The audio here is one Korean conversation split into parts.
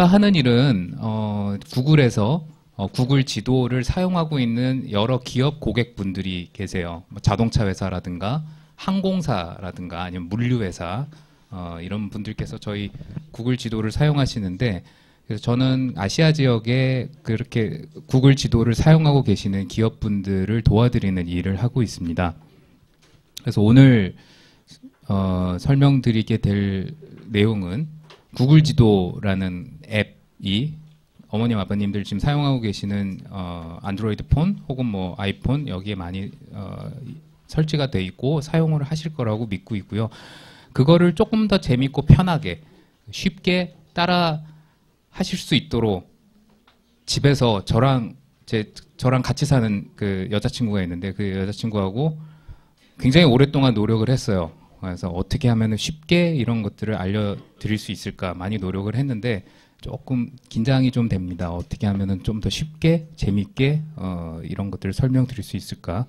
제가 하는 일은 구글에서 구글 지도를 사용하고 있는 여러 기업 고객분들이 계세요. 뭐 자동차 회사라든가 항공사라든가 아니면 물류회사 이런 분들께서 저희 구글 지도를 사용하시는데, 그래서 저는 아시아 지역에 그렇게 구글 지도를 사용하고 계시는 기업분들을 도와드리는 일을 하고 있습니다. 그래서 오늘 설명드리게 될 내용은 구글 지도라는 앱이 어머님 아버님들 지금 사용하고 계시는 안드로이드 폰 혹은 뭐 아이폰 여기에 많이 설치가 돼 있고 사용을 하실 거라고 믿고 있고요. 그거를 조금 더 재밌고 편하게 쉽게 따라 하실 수 있도록 집에서 저랑 같이 사는 그 여자친구가 있는데 그 여자친구하고 굉장히 오랫동안 노력을 했어요. 그래서 어떻게 하면 쉽게 이런 것들을 알려드릴 수 있을까 많이 노력을 했는데 조금 긴장이 좀 됩니다. 어떻게 하면 좀 더 쉽게 재밌게 이런 것들을 설명드릴 수 있을까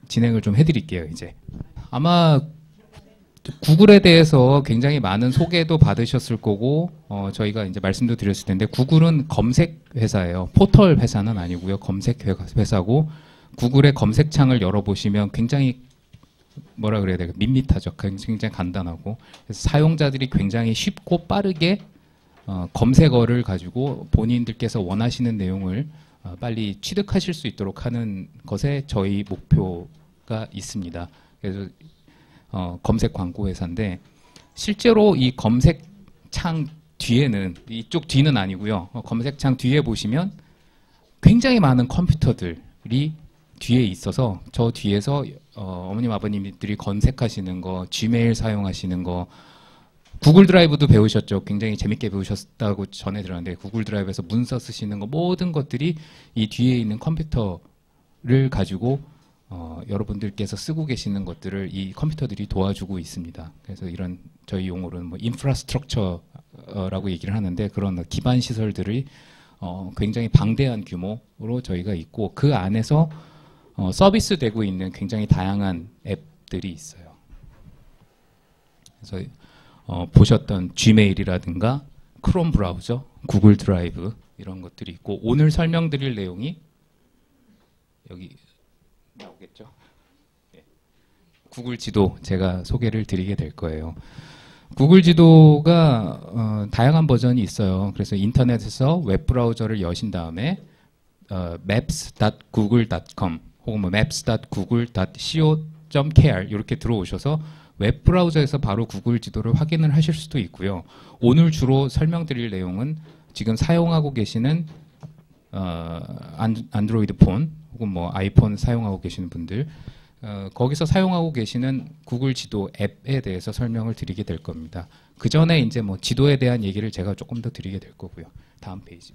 진행을 좀 해드릴게요. 이제 아마 구글에 대해서 굉장히 많은 소개도 받으셨을 거고 저희가 이제 말씀도 드렸을 텐데 구글은 검색 회사예요. 포털 회사는 아니고요. 검색 회사고 구글의 검색창을 열어보시면 굉장히 뭐라 그래야 될까 밋밋하죠. 굉장히 간단하고 그래서 사용자들이 굉장히 쉽고 빠르게 검색어를 가지고 본인들께서 원하시는 내용을 빨리 취득하실 수 있도록 하는 것에 저희 목표가 있습니다. 그래서 검색 광고 회사인데 실제로 이 검색창 뒤에는 이쪽 뒤는 아니고요. 검색창 뒤에 보시면 굉장히 많은 컴퓨터들이 뒤에 있어서 저 뒤에서 어머님 아버님들이 검색하시는 거, 지메일 사용하시는 거, 구글 드라이브도 배우셨죠. 굉장히 재밌게 배우셨다고 전해 들었는데 구글 드라이브에서 문서 쓰시는 거 모든 것들이 이 뒤에 있는 컴퓨터를 가지고 여러분들께서 쓰고 계시는 것들을 이 컴퓨터들이 도와주고 있습니다. 그래서 이런 저희 용어로는 뭐 인프라스트럭처라고 얘기를 하는데 그런 기반 시설들이 굉장히 방대한 규모로 저희가 있고 그 안에서 서비스 되고 있는 굉장히 다양한 앱들이 있어요. 그래서 보셨던 지메일이라든가 크롬 브라우저, 구글 드라이브 이런 것들이 있고 오늘 설명드릴 내용이 여기 나오겠죠? 네. 구글 지도 제가 소개를 드리게 될 거예요. 구글 지도가 다양한 버전이 있어요. 그래서 인터넷에서 웹브라우저를 여신 다음에 maps.google.com 혹은 뭐 maps.google.co.kr 이렇게 들어오셔서 웹브라우저에서 바로 구글 지도를 확인을 하실 수도 있고요. 오늘 주로 설명드릴 내용은 지금 사용하고 계시는 안드로이드 폰 혹은 뭐 아이폰 사용하고 계시는 분들 거기서 사용하고 계시는 구글 지도 앱에 대해서 설명을 드리게 될 겁니다. 그 전에 이제 뭐 지도에 대한 얘기를 제가 조금 더 드리게 될 거고요. 다음 페이지.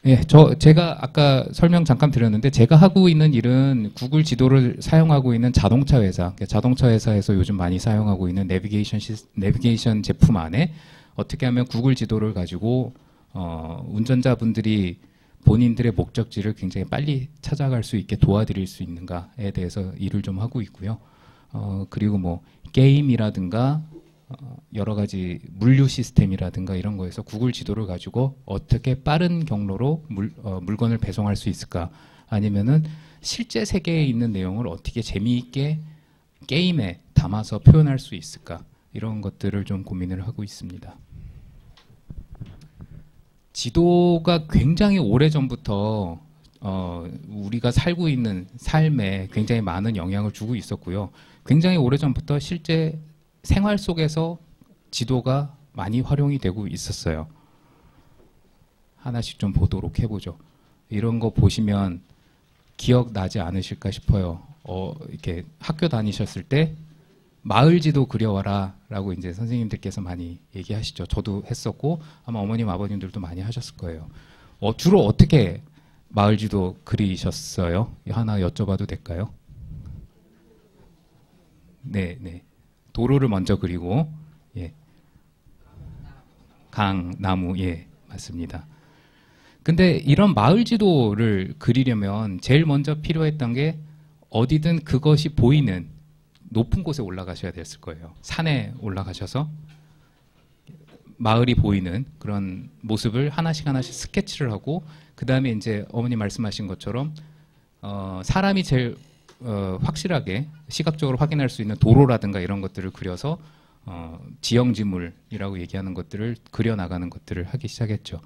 예, 제가 아까 설명 잠깐 드렸는데 제가 하고 있는 일은 구글 지도를 사용하고 있는 자동차 회사, 자동차 회사에서 요즘 많이 사용하고 있는 내비게이션 제품 안에 어떻게 하면 구글 지도를 가지고 운전자분들이 본인들의 목적지를 굉장히 빨리 찾아갈 수 있게 도와드릴 수 있는가에 대해서 일을 좀 하고 있고요. 그리고 뭐 게임이라든가 여러 가지 물류 시스템이라든가 이런 거에서 구글 지도를 가지고 어떻게 빠른 경로로 물건을 배송할 수 있을까 아니면은 실제 세계에 있는 내용을 어떻게 재미있게 게임에 담아서 표현할 수 있을까 이런 것들을 좀 고민을 하고 있습니다. 지도가 굉장히 오래전부터 우리가 살고 있는 삶에 굉장히 많은 영향을 주고 있었고요. 굉장히 오래전부터 실제 생활 속에서 지도가 많이 활용이 되고 있었어요. 하나씩 좀 보도록 해보죠. 이런 거 보시면 기억나지 않으실까 싶어요. 이렇게 학교 다니셨을 때 마을 지도 그려와라 라고 이제 선생님들께서 많이 얘기하시죠. 저도 했었고 아마 어머님 아버님들도 많이 하셨을 거예요. 주로 어떻게 마을 지도 그리셨어요? 하나 여쭤봐도 될까요? 네, 네. 도로를 먼저 그리고 예. 강, 나무, 예, 맞습니다. 근데 이런 마을 지도를 그리려면 제일 먼저 필요했던 게 어디든 그것이 보이는 높은 곳에 올라가셔야 됐을 거예요. 산에 올라가셔서 마을이 보이는 그런 모습을 하나씩 하나씩 스케치를 하고 그 다음에 이제 어머니 말씀하신 것처럼 사람이 제일 확실하게 시각적으로 확인할 수 있는 도로라든가 이런 것들을 그려서 지형지물이라고 얘기하는 것들을 그려나가는 것들을 하기 시작했죠.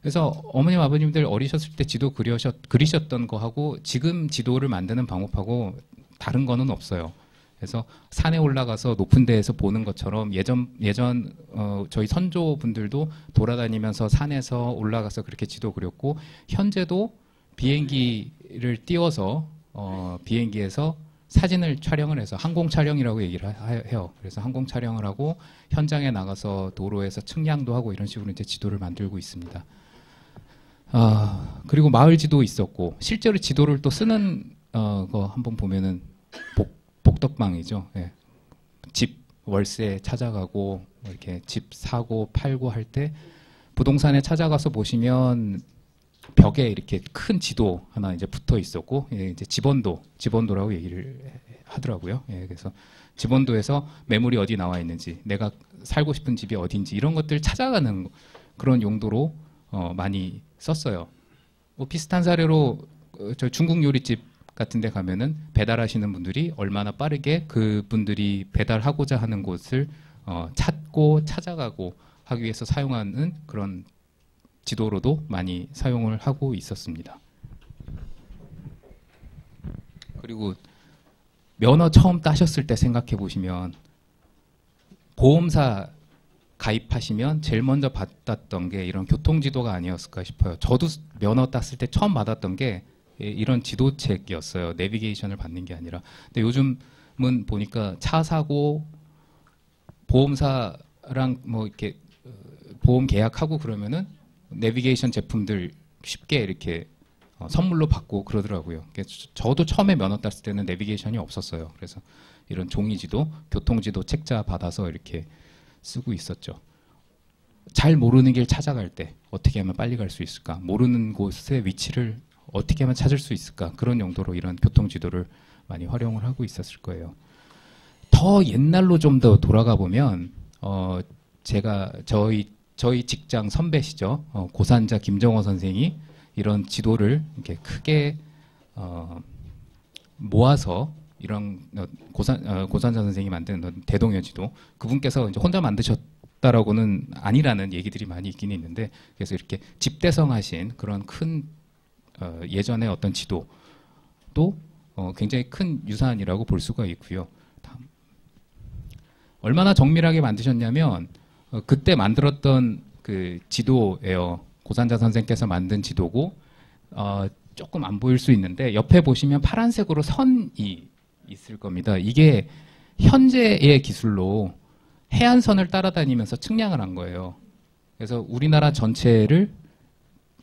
그래서 어머님 아버님들 어리셨을 때 지도 그리셨던 거하고 지금 지도를 만드는 방법하고 다른 거는 없어요. 그래서 산에 올라가서 높은 데에서 보는 것처럼 예전 저희 선조분들도 돌아다니면서 산에서 올라가서 그렇게 지도 그렸고 현재도 비행기를 띄워서 비행기에서 사진을 촬영을 해서 항공 촬영이라고 얘기를 해요. 그래서 항공 촬영을 하고 현장에 나가서 도로에서 측량도 하고 이런 식으로 이제 지도를 만들고 있습니다. 그리고 마을 지도 있었고 실제로 지도를 또 쓰는 거 한번 보면은 복덕방이죠. 예. 집 월세 찾아가고 이렇게 집 사고 팔고 할 때 부동산에 찾아가서 보시면 벽에 이렇게 큰 지도 하나 이제 붙어 있었고 이제 집원도라고 얘기를 하더라고요. 예, 그래서 집원도에서 매물이 어디 나와 있는지, 내가 살고 싶은 집이 어딘지 이런 것들 찾아가는 그런 용도로 많이 썼어요. 뭐 비슷한 사례로 저 중국 요리집 같은 데 가면은 배달하시는 분들이 얼마나 빠르게 그분들이 배달하고자 하는 곳을 찾고 찾아가고 하기 위해서 사용하는 그런 지도로도 많이 사용을 하고 있었습니다. 그리고 면허 처음 따셨을 때 생각해 보시면 보험사 가입하시면 제일 먼저 받았던 게 이런 교통지도가 아니었을까 싶어요. 저도 면허 땄을 때 처음 받았던 게 이런 지도책이었어요. 내비게이션을 받는 게 아니라. 근데 요즘은 보니까 차 사고 보험사랑 뭐 이렇게 보험 계약하고 그러면은 내비게이션 제품들 쉽게 이렇게 선물로 받고 그러더라고요. 저도 처음에 면허 땄을 때는 내비게이션이 없었어요. 그래서 이런 종이지도, 교통지도 책자 받아서 이렇게 쓰고 있었죠. 잘 모르는 길 찾아갈 때 어떻게 하면 빨리 갈 수 있을까? 모르는 곳의 위치를 어떻게 하면 찾을 수 있을까? 그런 용도로 이런 교통지도를 많이 활용을 하고 있었을 거예요. 더 옛날로 좀 더 돌아가 보면 제가 저희 직장 선배시죠. 고산자 김정호 선생이 이런 지도를 이렇게 크게 모아서 이런 고산자 선생이 만든 대동여 지도, 그분께서 이제 혼자 만드셨다라고는 아니라는 얘기들이 많이 있긴 있는데, 그래서 이렇게 집대성하신 그런 큰 예전의 어떤 지도도 굉장히 큰 유산이라고 볼 수가 있고요. 다음. 얼마나 정밀하게 만드셨냐면 그때 만들었던 그 지도예요. 고산자 선생께서 만든 지도고 조금 안 보일 수 있는데 옆에 보시면 파란색으로 선이 있을 겁니다. 이게 현재의 기술로 해안선을 따라다니면서 측량을 한 거예요. 그래서 우리나라 전체를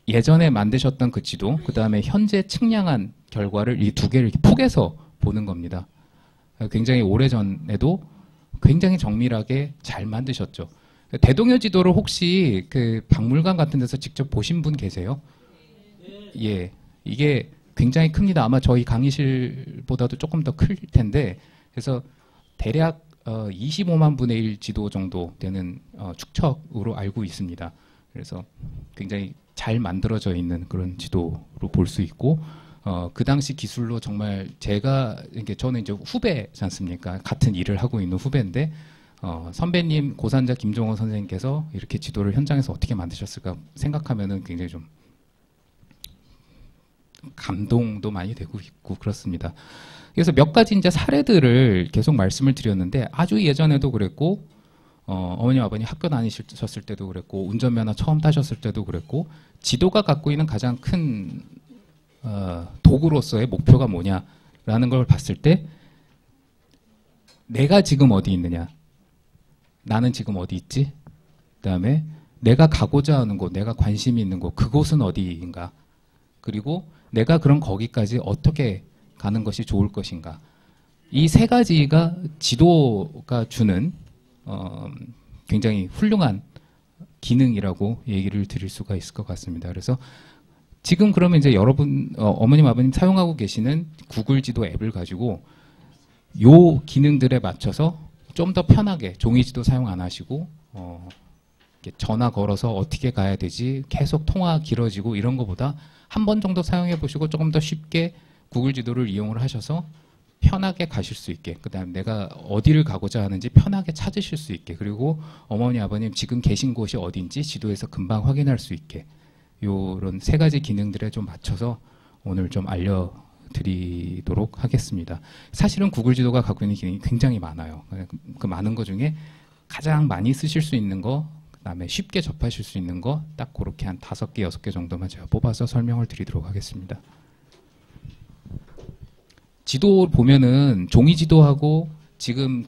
예전에 만드셨던 그 지도, 그 다음에 현재 측량한 결과를 이 두 개를 이렇게 포개서 보는 겁니다. 굉장히 오래전에도 굉장히 정밀하게 잘 만드셨죠. 대동여 지도를 혹시 그 박물관 같은 데서 직접 보신 분 계세요? 예, 이게 굉장히 큽니다. 아마 저희 강의실보다도 조금 더 클 텐데, 그래서 대략 25만 분의 1 지도 정도 되는 축척으로 알고 있습니다. 그래서 굉장히 잘 만들어져 있는 그런 지도로 볼 수 있고, 그 당시 기술로 정말 저는 이제 후배지 않습니까? 같은 일을 하고 있는 후배인데, 선배님 고산자 김종호 선생님께서 이렇게 지도를 현장에서 어떻게 만드셨을까 생각하면은 굉장히 좀 감동도 많이 되고 있고 그렇습니다. 그래서 몇 가지 이제 사례들을 계속 말씀을 드렸는데, 아주 예전에도 그랬고, 어머님 아버님 학교 다니셨을 때도 그랬고, 운전면허 처음 따셨을 때도 그랬고, 지도가 갖고 있는 가장 큰 도구로서의 목표가 뭐냐라는 걸 봤을 때, 내가 지금 어디 있느냐, 나는 지금 어디 있지, 그다음에 내가 가고자 하는 곳, 내가 관심이 있는 곳, 그곳은 어디인가, 그리고 내가 그럼 거기까지 어떻게 가는 것이 좋을 것인가. 이 세 가지가 지도가 주는 굉장히 훌륭한 기능이라고 얘기를 드릴 수가 있을 것 같습니다. 그래서 지금 그러면 이제 여러분 어머님 아버님 사용하고 계시는 구글 지도 앱을 가지고 요 기능들에 맞춰서 좀 더 편하게 종이 지도 사용 안 하시고 이렇게 전화 걸어서 어떻게 가야 되지? 계속 통화 길어지고 이런 거보다 한 번 정도 사용해 보시고 조금 더 쉽게 구글 지도를 이용을 하셔서 편하게 가실 수 있게, 그다음 내가 어디를 가고자 하는지 편하게 찾으실 수 있게, 그리고 어머니 아버님 지금 계신 곳이 어딘지 지도에서 금방 확인할 수 있게, 요런 세 가지 기능들에 좀 맞춰서 오늘 좀 알려드리도록 하겠습니다. 사실은 구글 지도가 갖고 있는 기능이 굉장히 많아요. 그 많은 것 중에 가장 많이 쓰실 수 있는 거, 그다음에 쉽게 접하실 수 있는 거 딱 그렇게 한 5개, 6개 정도만 제가 뽑아서 설명을 드리도록 하겠습니다. 지도 보면은 종이 지도하고 지금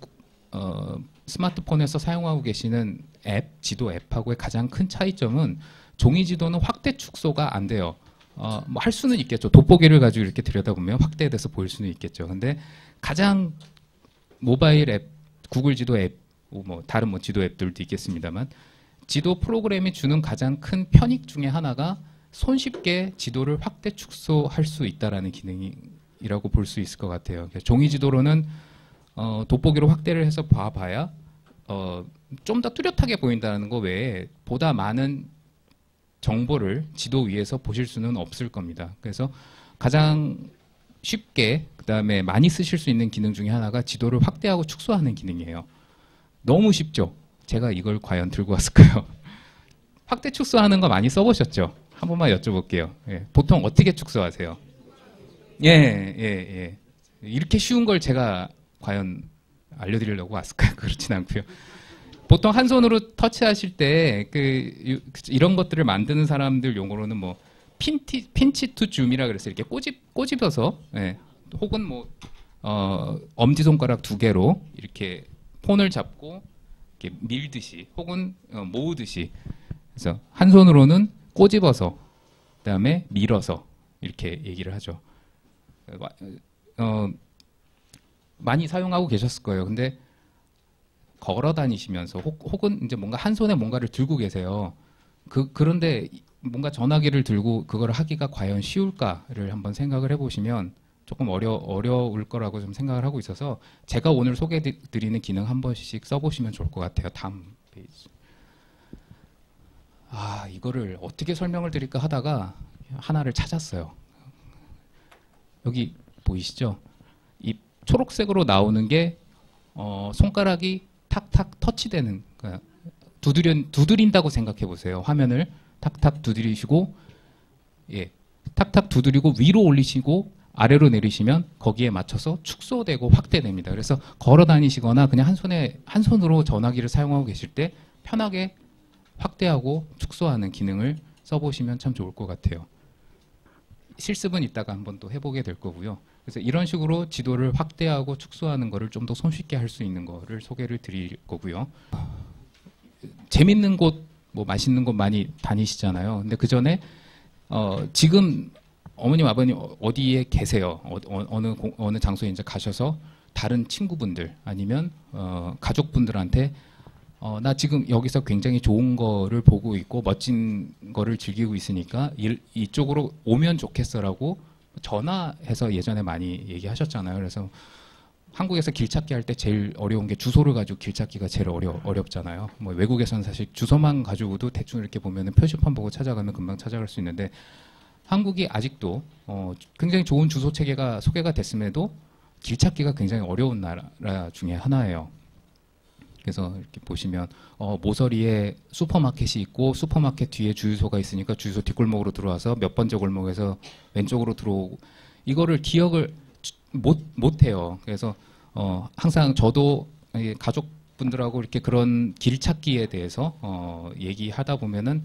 스마트폰에서 사용하고 계시는 앱, 지도 앱하고의 가장 큰 차이점은 종이 지도는 확대 축소가 안 돼요. 뭐 할 수는 있겠죠. 돋보기를 가지고 이렇게 들여다보면 확대돼서 보일 수는 있겠죠. 근데 가장 모바일 앱, 구글 지도 앱, 뭐 다른 뭐 지도 앱들도 있겠습니다만, 지도 프로그램이 주는 가장 큰 편익 중에 하나가 손쉽게 지도를 확대 축소할 수 있다라는 기능이라고 볼 수 있을 것 같아요. 종이 지도로는 돋보기로 확대를 해서 봐봐야 좀 더 뚜렷하게 보인다는 거 외에 보다 많은 정보를 지도 위에서 보실 수는 없을 겁니다. 그래서 가장 쉽게, 그다음에 많이 쓰실 수 있는 기능 중에 하나가 지도를 확대하고 축소하는 기능이에요. 너무 쉽죠? 제가 이걸 과연 들고 왔을까요? 확대 축소하는 거 많이 써보셨죠? 한 번만 여쭤볼게요. 예, 보통 어떻게 축소하세요? 예. 이렇게 쉬운 걸 제가 과연 알려드리려고 왔을까요? 그렇진 않고요. 보통 한 손으로 터치하실 때 이런 것들을 만드는 사람들 용어로는 뭐 핀치 투 줌이라 그래서 이렇게 꼬집어서, 예, 혹은 뭐 엄지 손가락 2개로 이렇게 폰을 잡고 이렇게 밀듯이 혹은 모으듯이, 그래서 한 손으로는 꼬집어서 그다음에 밀어서 이렇게 얘기를 하죠. 많이 사용하고 계셨을 거예요. 근데 걸어 다니시면서 혹은 이제 뭔가 한 손에 뭔가를 들고 계세요. 그런데 뭔가 전화기를 들고 그걸 하기가 과연 쉬울까를 한번 생각을 해보시면 조금 어려울 거라고 좀 생각을 하고 있어서 제가 오늘 소개해드리는 기능 한 번씩 써보시면 좋을 것 같아요. 다음 페이지. 이거를 어떻게 설명을 드릴까 하다가 하나를 찾았어요. 여기 보이시죠? 이 초록색으로 나오는 게 손가락이 탁탁 터치되는, 그러니까 두드린다고 생각해 보세요. 화면을 탁탁 두드리시고, 예, 탁탁 두드리고 위로 올리시고 아래로 내리시면 거기에 맞춰서 축소되고 확대됩니다. 그래서 걸어 다니시거나 그냥 한 손으로 전화기를 사용하고 계실 때 편하게 확대하고 축소하는 기능을 써보시면 참 좋을 것 같아요. 실습은 이따가 한번 또 해보게 될 거고요. 그래서 이런 식으로 지도를 확대하고 축소하는 거를 좀 더 손쉽게 할 수 있는 거를 소개를 드릴 거고요. 재밌는 곳, 뭐 맛있는 곳 많이 다니시잖아요. 근데 그 전에 지금 어머님, 아버님 어디에 계세요? 어느 장소에 이제 가셔서 다른 친구분들 아니면 가족분들한테 나 지금 여기서 굉장히 좋은 거를 보고 있고 멋진 거를 즐기고 있으니까 이쪽으로 오면 좋겠어라고 전화해서 예전에 많이 얘기하셨잖아요. 그래서 한국에서 길 찾기 할 때 제일 어려운 게 주소를 가지고 길 찾기가 제일 어렵잖아요. 뭐 외국에서는 사실 주소만 가지고도 대충 이렇게 보면은 표지판 보고 찾아가면 금방 찾아갈 수 있는데, 한국이 아직도 굉장히 좋은 주소 체계가 소개가 됐음에도 길 찾기가 굉장히 어려운 나라 중에 하나예요. 그래서 이렇게 보시면 모서리에 슈퍼마켓이 있고 슈퍼마켓 뒤에 주유소가 있으니까 주유소 뒷골목으로 들어와서 몇 번째 골목에서 왼쪽으로 들어오고, 이거를 기억을 못 해요. 그래서 항상 저도 가족분들하고 이렇게 그런 길 찾기에 대해서 얘기하다 보면은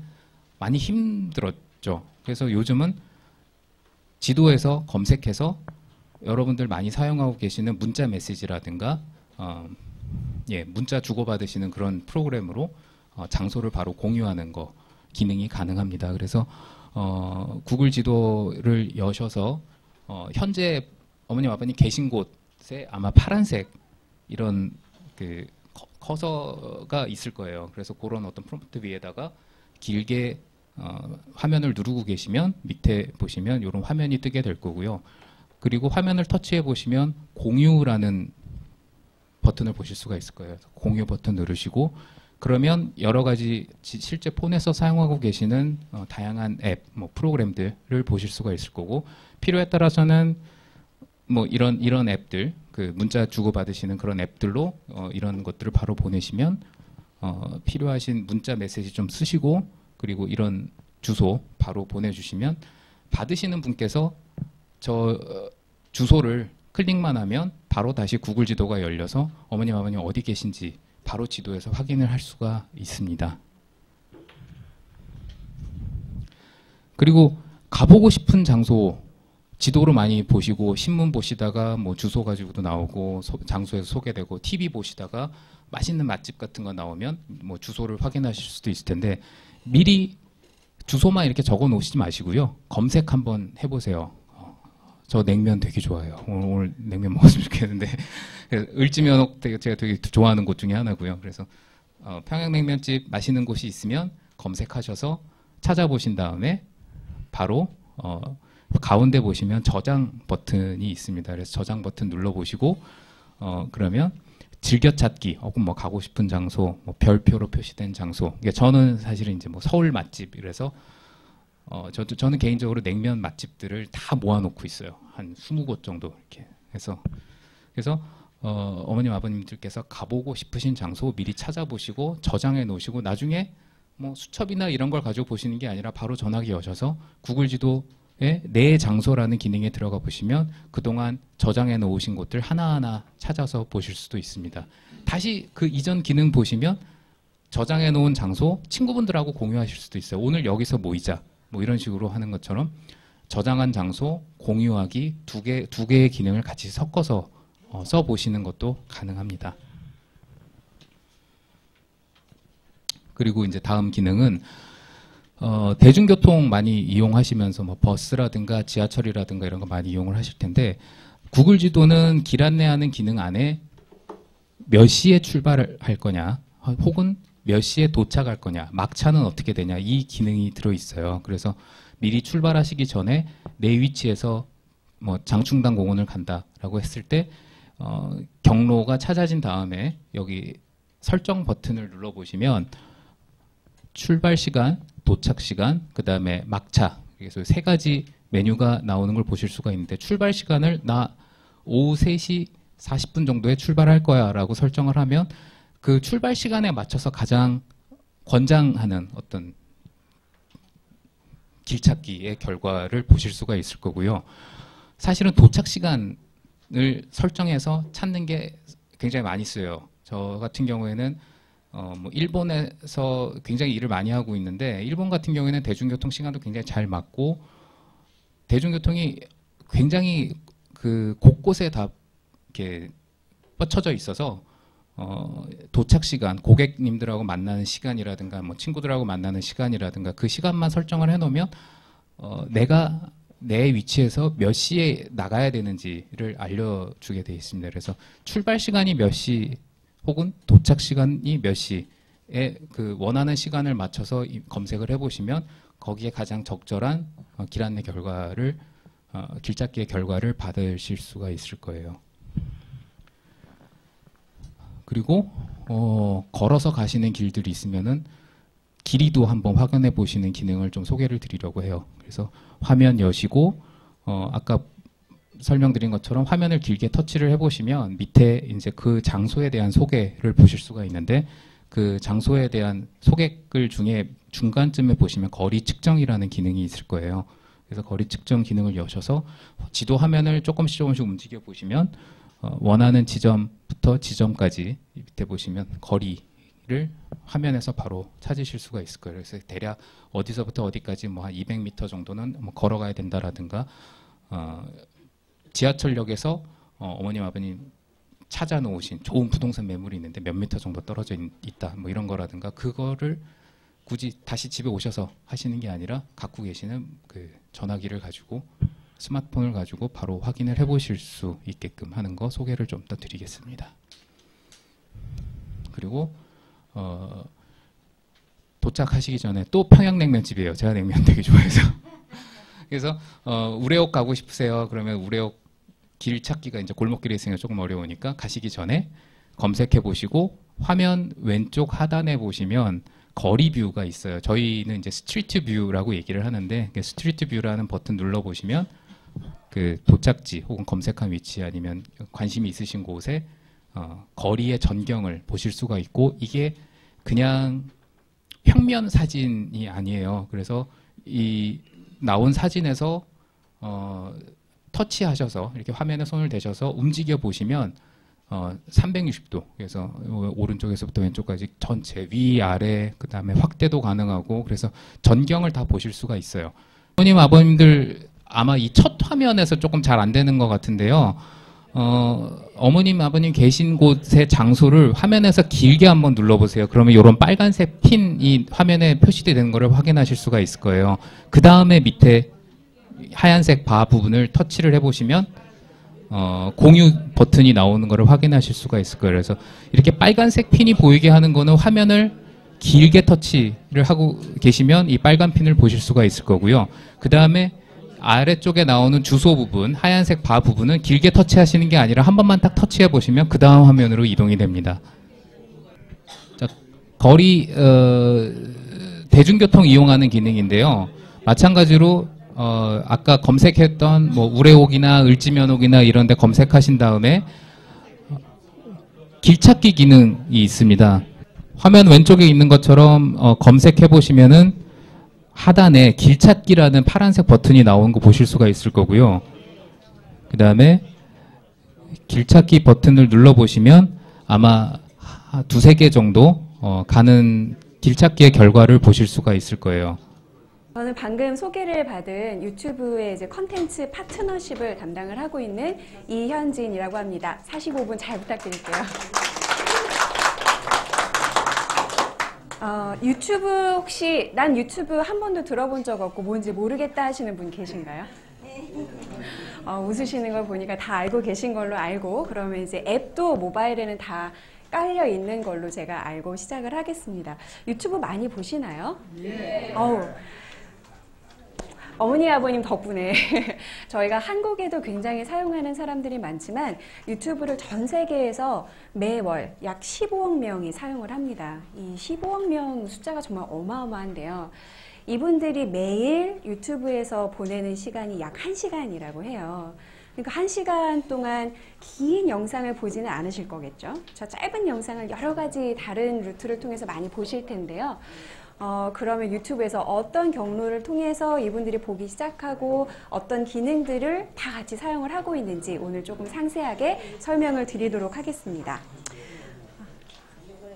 많이 힘들었죠. 그래서 요즘은 지도에서 검색해서 여러분들 많이 사용하고 계시는 문자 메시지라든가 문자 주고받으시는 그런 프로그램으로 장소를 바로 공유하는 거 기능이 가능합니다. 그래서 구글 지도를 여셔서 현재 어머님 아버님 계신 곳에 아마 파란색 이런 그 커서가 있을 거예요. 그래서 그런 어떤 프롬프트 위에다가 길게 화면을 누르고 계시면 밑에 보시면 이런 화면이 뜨게 될 거고요. 그리고 화면을 터치해 보시면 공유라는 버튼을 보실 수가 있을 거예요. 공유 버튼 누르시고 그러면 여러 가지 실제 폰에서 사용하고 계시는 다양한 앱, 뭐 프로그램들을 보실 수가 있을 거고, 필요에 따라서는 뭐 이런 앱들, 그 문자 주고 받으시는 그런 앱들로 이런 것들을 바로 보내시면 필요하신 문자 메시지 좀 쓰시고, 그리고 이런 주소 바로 보내주시면 받으시는 분께서 저 주소를 클릭만 하면 바로 다시 구글 지도가 열려서 어머님 아버님 어디 계신지 바로 지도에서 확인을 할 수가 있습니다. 그리고 가보고 싶은 장소 지도로 많이 보시고, 신문 보시다가 뭐 주소 가지고도 나오고 장소에서 소개되고, TV 보시다가 맛있는 맛집 같은 거 나오면 뭐 주소를 확인하실 수도 있을 텐데, 미리 주소만 이렇게 적어 놓으시지 마시고요. 검색 한번 해보세요. 저 냉면 되게 좋아해요. 오늘 냉면 먹었으면 좋겠는데 을지면옥 제가 되게 좋아하는 곳 중에 하나고요. 그래서 평양냉면집 맛있는 곳이 있으면 검색하셔서 찾아보신 다음에 바로 가운데 보시면 저장 버튼이 있습니다. 그래서 저장 버튼 눌러보시고 그러면 즐겨찾기 혹은 뭐 가고 싶은 장소, 뭐 별표로 표시된 장소. 저는 사실은 이제 뭐 서울 맛집 이래서 저는 개인적으로 냉면 맛집들을 다 모아놓고 있어요. 한 20곳 정도 이렇게 해서. 그래서 어머님 아버님들께서 가보고 싶으신 장소 미리 찾아보시고 저장해 놓으시고, 나중에 뭐 수첩이나 이런 걸 가지고 보시는 게 아니라 바로 전화기 여셔서 구글 지도에 내 장소라는 기능에 들어가 보시면 그동안 저장해 놓으신 곳들 하나하나 찾아서 보실 수도 있습니다. 다시 그 이전 기능 보시면 저장해 놓은 장소 친구분들하고 공유하실 수도 있어요. 오늘 여기서 모이자. 뭐 이런 식으로 하는 것처럼 저장한 장소 공유하기 두 개의 기능을 같이 섞어서 써보시는 것도 가능합니다. 그리고 이제 다음 기능은 대중교통 많이 이용하시면서 뭐 버스라든가 지하철이라든가 이런 거 많이 이용을 하실 텐데, 구글 지도는 길 안내하는 기능 안에 몇 시에 출발할 거냐 혹은 몇 시에 도착할 거냐, 막차는 어떻게 되냐, 이 기능이 들어있어요. 그래서 미리 출발하시기 전에 내 위치에서 뭐 장충당 공원을 간다라고 했을 때 경로가 찾아진 다음에 여기 설정 버튼을 눌러보시면 출발 시간, 도착 시간, 그 다음에 막차, 그래서 세 가지 메뉴가 나오는 걸 보실 수가 있는데, 출발 시간을 나 오후 3시 40분 정도에 출발할 거야 라고 설정을 하면 그 출발 시간에 맞춰서 가장 권장하는 어떤 길찾기의 결과를 보실 수가 있을 거고요. 사실은 도착 시간을 설정해서 찾는 게 굉장히 많이 쓰여요. 저 같은 경우에는 뭐 일본에서 굉장히 일을 많이 하고 있는데, 일본 같은 경우에는 대중교통 시간도 굉장히 잘 맞고, 대중교통이 굉장히 그 곳곳에 다 이렇게 뻗쳐져 있어서 도착 시간, 고객님들하고 만나는 시간이라든가 뭐 친구들하고 만나는 시간이라든가 그 시간만 설정을 해놓으면 내가 내 위치에서 몇 시에 나가야 되는지를 알려주게 되어 있습니다. 그래서 출발 시간이 몇 시 혹은 도착 시간이 몇 시에 그 원하는 시간을 맞춰서 검색을 해보시면 거기에 가장 적절한 길 안내 결과를 길찾기의 결과를 받으실 수가 있을 거예요. 그리고 걸어서 가시는 길들이 있으면은 길이도 한번 확인해 보시는 기능을 좀 소개를 드리려고 해요. 그래서 화면 여시고 아까 설명드린 것처럼 화면을 길게 터치를 해보시면 밑에 이제 그 장소에 대한 소개를 보실 수가 있는데, 그 장소에 대한 소개글 중에 중간쯤에 보시면 거리 측정이라는 기능이 있을 거예요. 그래서 거리 측정 기능을 여셔서 지도 화면을 조금씩 움직여 보시면 원하는 지점부터 지점까지 밑에 보시면 거리를 화면에서 바로 찾으실 수가 있을 거예요. 그래서 대략 어디서부터 어디까지 뭐 한 200m 정도는 뭐 걸어가야 된다라든가, 지하철역에서 어머님 아버님 찾아놓으신 좋은 부동산 매물이 있는데 몇 미터 정도 떨어져 있다, 뭐 이런 거라든가, 그거를 굳이 다시 집에 오셔서 하시는 게 아니라 갖고 계시는 그 전화기를 가지고, 스마트폰을 가지고 바로 확인을 해보실 수 있게끔 하는 거 소개를 좀 더 드리겠습니다. 그리고 도착하시기 전에 또 평양냉면집이에요. 제가 냉면 되게 좋아해서. 그래서 우레옥 가고 싶으세요. 그러면 우레옥 길 찾기가 이제 골목길에 있으니까 조금 어려우니까 가시기 전에 검색해 보시고 화면 왼쪽 하단에 보시면 거리 뷰가 있어요. 저희는 이제 스트리트 뷰라고 얘기를 하는데 스트리트 뷰라는 버튼 눌러 보시면 그 도착지 혹은 검색한 위치 아니면 관심이 있으신 곳에 거리의 전경을 보실 수가 있고 이게 그냥 평면 사진이 아니에요. 그래서 이 나온 사진에서 터치하셔서 이렇게 화면에 손을 대셔서 움직여 보시면 360도 그래서 오른쪽에서부터 왼쪽까지 전체 위 아래 그 다음에 확대도 가능하고 그래서 전경을 다 보실 수가 있어요. 어머님 아버님들 아마 이 첫 화면에서 조금 잘 안 되는 것 같은데요. 어머님 아버님 계신 곳의 장소를 화면에서 길게 한번 눌러보세요. 그러면 이런 빨간색 핀이 화면에 표시되는 것을 확인하실 수가 있을 거예요. 그 다음에 밑에 하얀색 바 부분을 터치를 해보시면 공유 버튼이 나오는 것을 확인하실 수가 있을 거예요. 그래서 이렇게 빨간색 핀이 보이게 하는 거는 화면을 길게 터치를 하고 계시면 이 빨간 핀을 보실 수가 있을 거고요. 그 다음에 아래쪽에 나오는 주소 부분, 하얀색 바 부분은 길게 터치하시는 게 아니라 한 번만 딱 터치해 보시면 그 다음 화면으로 이동이 됩니다. 자, 거리 대중교통 이용하는 기능인데요. 마찬가지로 아까 검색했던 뭐 우레옥이나 을지면옥이나 이런 데 검색하신 다음에 길찾기 기능이 있습니다. 화면 왼쪽에 있는 것처럼 검색해 보시면은 하단에 길찾기라는 파란색 버튼이 나온 거 보실 수가 있을 거고요. 그 다음에 길찾기 버튼을 눌러 보시면 아마 두세 개 정도 가는 길찾기의 결과를 보실 수가 있을 거예요. 저는 방금 소개를 받은 유튜브의 이제 컨텐츠 파트너십을 담당을 하고 있는 이현진이라고 합니다. 45분 잘 부탁드릴게요. 유튜브 혹시 난 유튜브 한 번도 들어본 적 없고 뭔지 모르겠다 하시는 분 계신가요? 웃으시는 걸 보니까 다 알고 계신 걸로 알고 그러면 이제 앱도 모바일에는 다 깔려 있는 걸로 제가 알고 시작을 하겠습니다. 유튜브 많이 보시나요? 네. 어머니 아버님 덕분에 저희가 한국에도 굉장히 사용하는 사람들이 많지만 유튜브를 전 세계에서 매월 약 15억 명이 사용을 합니다. 이 15억 명 숫자가 정말 어마어마한데요. 이분들이 매일 유튜브에서 보내는 시간이 약 1시간이라고 해요. 그러니까 1시간 동안 긴 영상을 보지는 않으실 거겠죠. 저 짧은 영상을 여러 가지 다른 루트를 통해서 많이 보실 텐데요. 그러면 유튜브에서 어떤 경로를 통해서 이분들이 보기 시작하고 어떤 기능들을 다 같이 사용을 하고 있는지 오늘 조금 상세하게 설명을 드리도록 하겠습니다.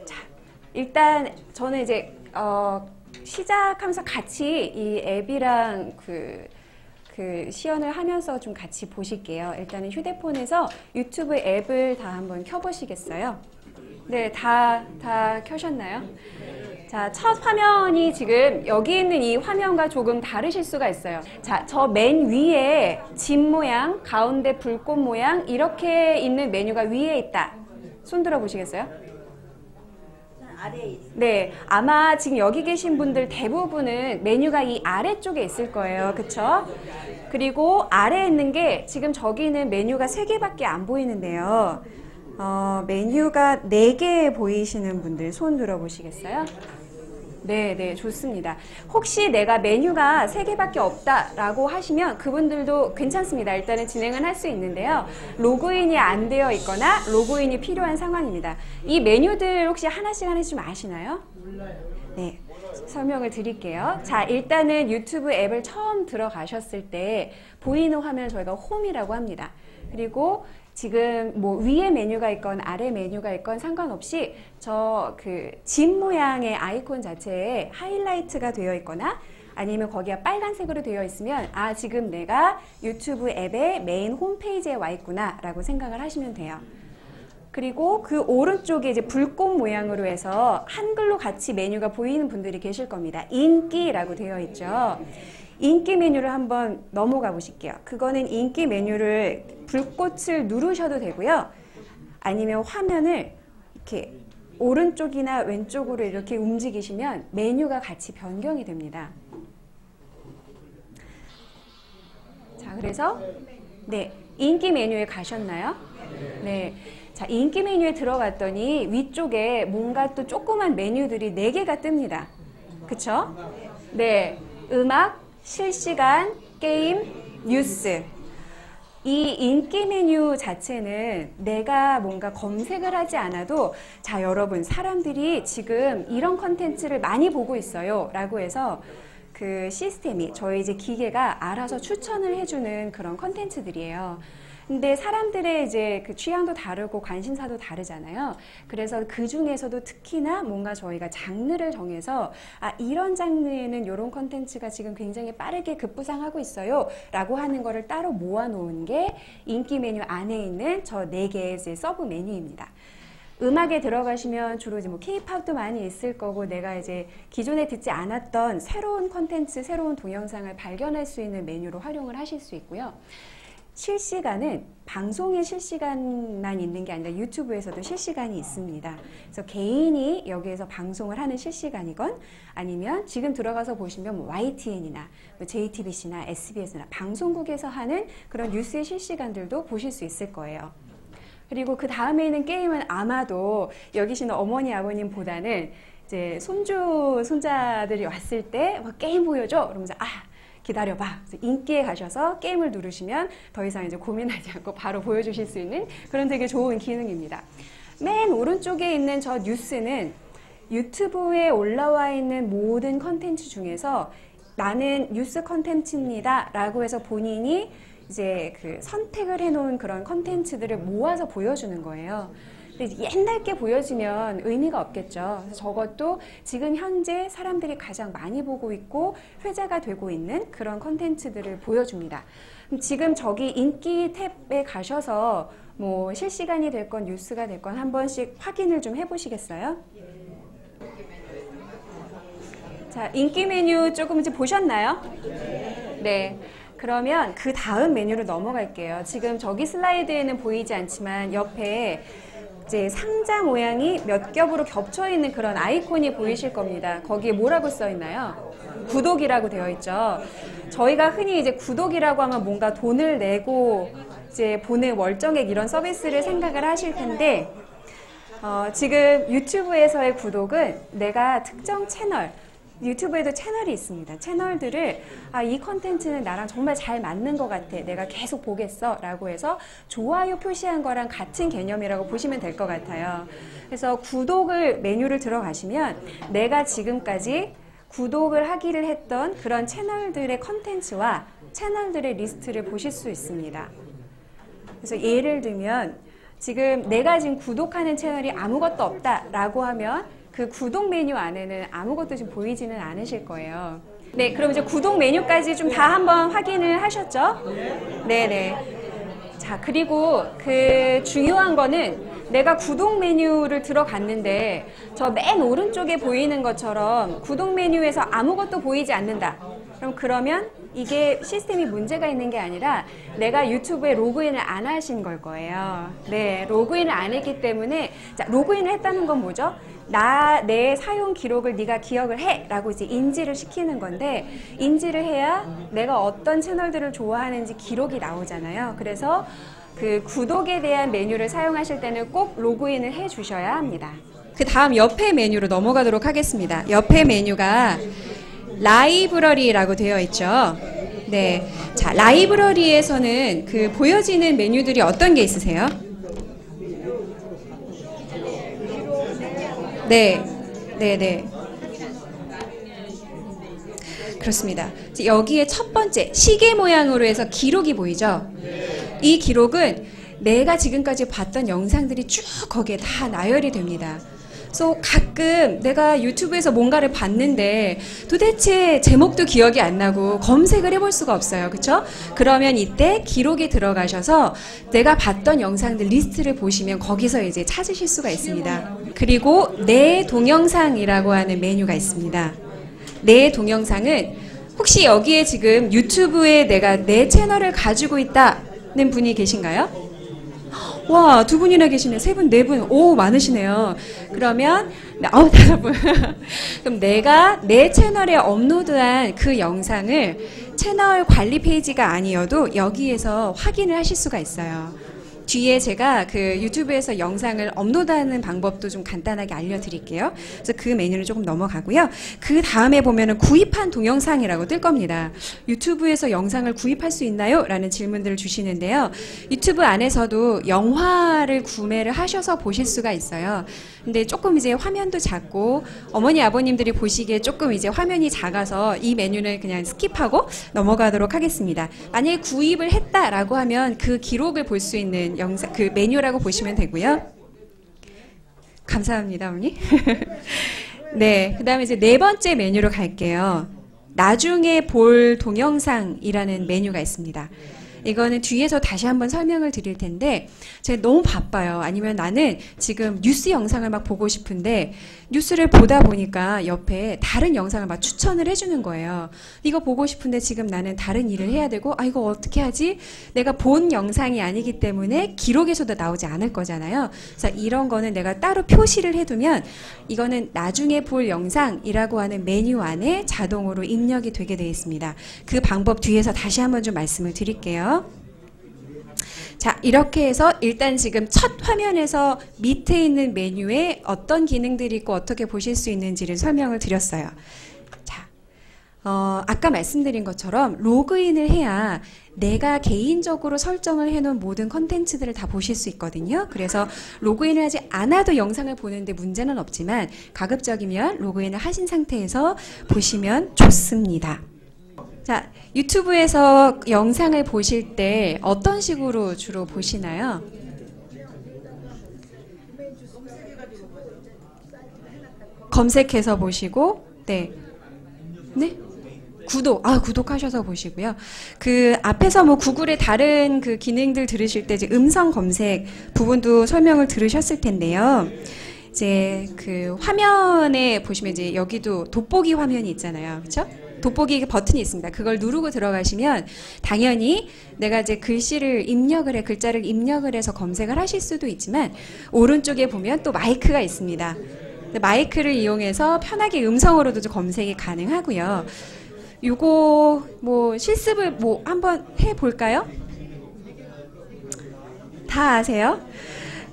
자, 일단 저는 이제 시작하면서 같이 이 앱이랑 그 시연을 하면서 좀 같이 보실게요. 일단은 휴대폰에서 유튜브 앱을 다 한번 켜보시겠어요? 네, 다 켜셨나요? 자, 첫 화면이 지금 여기 있는 이 화면과 조금 다르실 수가 있어요. 자, 저 맨 위에 집 모양, 가운데 불꽃 모양 이렇게 있는 메뉴가 위에 있다. 손 들어 보시겠어요? 아래에 있어요. 네, 아마 지금 여기 계신 분들 대부분은 메뉴가 이 아래쪽에 있을 거예요. 그쵸? 그리고 아래에 있는 게 지금 저기는 메뉴가 3개밖에 안 보이는데요. 메뉴가 4개 보이시는 분들 손 들어 보시겠어요? 네, 좋습니다. 혹시 내가 메뉴가 3개밖에 없다라고 하시면 그분들도 괜찮습니다. 일단은 진행은 할 수 있는데요. 로그인이 안 되어 있거나 로그인이 필요한 상황입니다. 이 메뉴들 혹시 하나씩 좀 아시나요? 몰라요. 네, 설명을 드릴게요. 자, 일단은 유튜브 앱을 처음 들어가셨을 때 보이는 화면을 저희가 홈이라고 합니다. 그리고 지금 뭐 위에 메뉴가 있건 아래 메뉴가 있건 상관없이 저 그 집 모양의 아이콘 자체에 하이라이트가 되어 있거나 아니면 거기가 빨간색으로 되어 있으면 아, 지금 내가 유튜브 앱의 메인 홈페이지에 와 있구나 라고 생각을 하시면 돼요. 그리고 그 오른쪽에 이제 불꽃 모양으로 해서 한글로 같이 메뉴가 보이는 분들이 계실 겁니다. 인기라고 되어 있죠. 인기 메뉴를 한번 넘어가 보실게요. 그거는 인기 메뉴를 불꽃을 누르셔도 되고요. 아니면 화면을 이렇게 오른쪽이나 왼쪽으로 이렇게 움직이시면 메뉴가 같이 변경이 됩니다. 자, 그래서 네, 인기 메뉴에 가셨나요? 네. 자, 인기 메뉴에 들어갔더니 위쪽에 뭔가 또 조그만 메뉴들이 4개가 뜹니다. 그쵸? 네. 음악, 실시간, 게임, 뉴스. 이 인기 메뉴 자체는 내가 뭔가 검색을 하지 않아도 자, 여러분, 사람들이 지금 이런 컨텐츠를 많이 보고 있어요 라고 해서 그 시스템이, 저희 이제 기계가 알아서 추천을 해주는 그런 컨텐츠들이에요. 근데 사람들의 이제 그 취향도 다르고 관심사도 다르잖아요. 그래서 그 중에서도 특히나 뭔가 저희가 장르를 정해서 아, 이런 장르에는 이런 컨텐츠가 지금 굉장히 빠르게 급부상하고 있어요 라고 하는 거를 따로 모아놓은 게 인기 메뉴 안에 있는 저 4개의 이제 서브 메뉴입니다. 음악에 들어가시면 주로 이제 뭐 K-팝도 많이 있을 거고, 내가 이제 기존에 듣지 않았던 새로운 컨텐츠, 새로운 동영상을 발견할 수 있는 메뉴로 활용을 하실 수 있고요. 실시간은 방송에 실시간만 있는 게 아니라 유튜브에서도 실시간이 있습니다. 그래서 개인이 여기에서 방송을 하는 실시간이건 아니면 지금 들어가서 보시면 뭐 YTN이나 뭐 JTBC나 SBS나 방송국에서 하는 그런 뉴스의 실시간들도 보실 수 있을 거예요. 그리고 그 다음에 있는 게임은 아마도 여기 계시는 어머니 아버님보다는 이제 손주 손자들이 왔을 때 게임 보여줘 그러면서 기다려봐. 인기에 가셔서 게임을 누르시면 더 이상 이제 고민하지 않고 바로 보여주실 수 있는 그런 되게 좋은 기능입니다. 맨 오른쪽에 있는 저 뉴스는 유튜브에 올라와 있는 모든 컨텐츠 중에서 나는 뉴스 컨텐츠입니다 라고 해서 본인이 이제 그 선택을 해놓은 그런 컨텐츠들을 모아서 보여주는 거예요. 근데 옛날 게 보여지면 의미가 없겠죠. 그래서 저것도 지금 현재 사람들이 가장 많이 보고 있고 회자가 되고 있는 그런 컨텐츠들을 보여줍니다. 그럼 지금 저기 인기 탭에 가셔서 뭐 실시간이 됐건 뉴스가 됐건 한 번씩 확인을 좀 해보시겠어요? 자, 인기 메뉴 조금 이제 보셨나요? 네. 그러면 그 다음 메뉴로 넘어갈게요. 지금 저기 슬라이드에는 보이지 않지만 옆에 이제 상자 모양이 몇 겹으로 겹쳐 있는 그런 아이콘이 보이실 겁니다. 거기에 뭐라고 써 있나요? 구독이라고 되어 있죠. 저희가 흔히 이제 구독이라고 하면 뭔가 돈을 내고 이제 보는 월정액 이런 서비스를 생각을 하실 텐데, 지금 유튜브에서의 구독은 내가 특정 채널, 유튜브에도 채널이 있습니다. 채널들을 이 컨텐츠는 나랑 정말 잘 맞는 것 같아. 내가 계속 보겠어. 라고 해서 좋아요 표시한 거랑 같은 개념이라고 보시면 될 것 같아요. 그래서 구독을 메뉴를 들어가시면 내가 지금까지 구독을 하기를 했던 그런 채널들의 컨텐츠와 채널들의 리스트를 보실 수 있습니다. 그래서 예를 들면 지금 내가 지금 구독하는 채널이 아무것도 없다라고 하면 그 구독 메뉴 안에는 아무것도 지금 보이지는 않으실 거예요. 네, 그럼 이제 구독 메뉴까지 좀 다 한번 확인을 하셨죠? 네네. 자, 그리고 그 중요한 거는 내가 구독 메뉴를 들어갔는데 저 맨 오른쪽에 보이는 것처럼 구독 메뉴에서 아무것도 보이지 않는다. 그러면 이게 시스템이 문제가 있는 게 아니라 내가 유튜브에 로그인을 안 하신 걸 거예요. 네, 로그인을 안 했기 때문에, 자, 로그인을 했다는 건 뭐죠? 내 사용 기록을 네가 기억을 해 라고 이제 인지를 시키는 건데, 인지를 해야 내가 어떤 채널들을 좋아하는지 기록이 나오잖아요. 그래서 그 구독에 대한 메뉴를 사용하실 때는 꼭 로그인을 해 주셔야 합니다. 그 다음 옆에 메뉴로 넘어가도록 하겠습니다. 옆에 메뉴가 라이브러리라고 되어 있죠. 네. 자, 라이브러리에서는 그 보여지는 메뉴들이 어떤 게 있으세요? 네. 네네. 그렇습니다. 여기에 첫 번째 시계 모양으로 해서 기록이 보이죠? 이 기록은 내가 지금까지 봤던 영상들이 쭉 거기에 다 나열이 됩니다. 그래서 가끔 내가 유튜브에서 뭔가를 봤는데 도대체 제목도 기억이 안 나고 검색을 해볼 수가 없어요. 그렇죠? 그러면 이때 기록에 들어가셔서 내가 봤던 영상들 리스트를 보시면 거기서 이제 찾으실 수가 있습니다. 그리고 내 동영상이라고 하는 메뉴가 있습니다. 내 동영상은 혹시 여기에 지금 유튜브에 내가 내 채널을 가지고 있다는 분이 계신가요? 와, 2분이나 계시네. 3분, 4분. 오, 많으시네요. 그러면 5분. 그럼 내가 내 채널에 업로드한 그 영상을 채널 관리 페이지가 아니어도 여기에서 확인을 하실 수가 있어요. 뒤에 제가 그 유튜브에서 영상을 업로드하는 방법도 좀 간단하게 알려드릴게요. 그래서 그 메뉴를 조금 넘어가고요. 그 다음에 보면은 구입한 동영상이라고 뜰 겁니다. 유튜브에서 영상을 구입할 수 있나요? 라는 질문들을 주시는데요. 유튜브 안에서도 영화를 구매를 하셔서 보실 수가 있어요. 근데 조금 이제 화면도 작고 어머니 아버님들이 보시기에 조금 이제 화면이 작아서 이 메뉴는 그냥 스킵하고 넘어가도록 하겠습니다. 만약에 구입을 했다라고 하면 그 기록을 볼 수 있는 영상, 그 메뉴라고 보시면 되고요. 감사합니다, 어머니. 네, 그 다음에 이제 네 번째 메뉴로 갈게요. 나중에 볼 동영상이라는 메뉴가 있습니다. 이거는 뒤에서 다시 한번 설명을 드릴 텐데 제가 너무 바빠요. 아니면 나는 지금 뉴스 영상을 막 보고 싶은데 뉴스를 보다 보니까 옆에 다른 영상을 막 추천을 해주는 거예요. 이거 보고 싶은데 지금 나는 다른 일을 해야 되고 아 이거 어떻게 하지? 내가 본 영상이 아니기 때문에 기록에서도 나오지 않을 거잖아요. 그래서 이런 거는 내가 따로 표시를 해두면 이거는 나중에 볼 영상이라고 하는 메뉴 안에 자동으로 입력이 되게 되어 있습니다. 그 방법 뒤에서 다시 한번 좀 말씀을 드릴게요. 자, 이렇게 해서 일단 지금 첫 화면에서 밑에 있는 메뉴에 어떤 기능들이 있고 어떻게 보실 수 있는지를 설명을 드렸어요. 자, 아까 말씀드린 것처럼 로그인을 해야 내가 개인적으로 설정을 해놓은 모든 컨텐츠들을 다 보실 수 있거든요. 그래서 로그인을 하지 않아도 영상을 보는데 문제는 없지만 가급적이면 로그인을 하신 상태에서 보시면 좋습니다. 자, 유튜브에서 영상을 보실 때 어떤 식으로 주로 보시나요? 검색해서 보시고, 네. 네? 구독하셔서 보시고요. 그 앞에서 뭐 구글의 다른 그 기능들 들으실 때 이제 음성 검색 부분도 설명을 들으셨을 텐데요. 이제 그 화면에 보시면 이제 여기도 돋보기 화면이 있잖아요. 그렇죠? 돋보기 버튼이 있습니다. 그걸 누르고 들어가시면 당연히 내가 이제 글자를 입력을 해서 검색을 하실 수도 있지만 오른쪽에 보면 또 마이크가 있습니다. 마이크를 이용해서 편하게 음성으로도 검색이 가능하고요. 요거 뭐 실습을 뭐 한번 해볼까요? 다 아세요?